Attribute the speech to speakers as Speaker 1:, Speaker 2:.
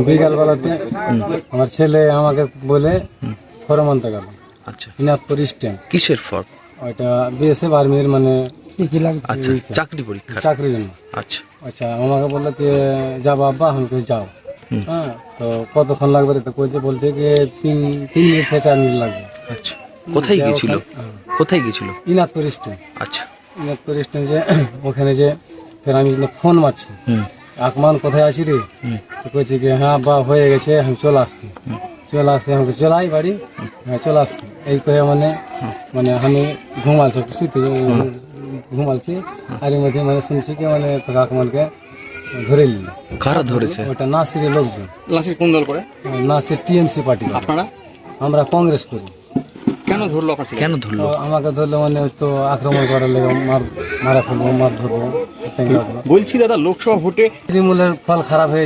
Speaker 1: বিকালবেলাতে আমার ছেলে আমাকে বলে ফর্ম আনতে গেল।
Speaker 2: আচ্ছা,
Speaker 1: দিনাজপুর স্ট্যান্ড।
Speaker 2: কিসের ফর্ম?
Speaker 1: ওইটা বিএসএফ আর্মির মানে
Speaker 2: আচ্ছা, চাকরি পরীক্ষা।
Speaker 1: চাকরির জন্য।
Speaker 2: আচ্ছা,
Speaker 1: আচ্ছা, আমাকে বললো যে যাবো আব্বা, আমি কই যাও। হ্যাঁ, তো কতক্ষণ লাগবে তো কইছে, বলছে যে 3 মিনিট থেকে 4 মিনিট লাগবে।
Speaker 2: আচ্ছা, কোথায় গিয়েছিল? কোথায় গিয়েছিল?
Speaker 1: দিনাজপুর স্ট্যান্ড।
Speaker 2: আচ্ছা,
Speaker 1: দিনাজপুর স্ট্যান্ড যে ওখানে যে ফের আমি ফোন মারছি, আকমান কোথায় আছি রে? তো কইছে কি হ্যাঁ আব্বা হয়ে গেছে, আমি চলে আসছি। আমাকে চলাই বাড়ি, হ্যাঁ চলে আসছি এই কয়ে মানে আমি ঘুমালছি, একটু শুইতে ঘুমালছি, আর এর মধ্যে মানে শুনছি কি মানে তোকে আকমানকে ধরে নিল।
Speaker 2: কারা ধরেছে?
Speaker 1: ওটা নাসিরের লোকজন।
Speaker 3: নাসির কোন দল করে?
Speaker 1: Nasir TMC party.
Speaker 3: আপনারা?
Speaker 1: আমরা কংগ্রেস করি।
Speaker 3: কেন ধরলো আপনার ছেলে?
Speaker 2: কেন ধরলো?
Speaker 1: তো আমাকে ধরলে মানে তো আক্রমণ করার লেগে মারা ফেলবো, মার ধরবো।
Speaker 3: বলছি দাদা, লোকসভা ভোটে
Speaker 1: তৃণমূলের ফল খারাপ হয়েছে।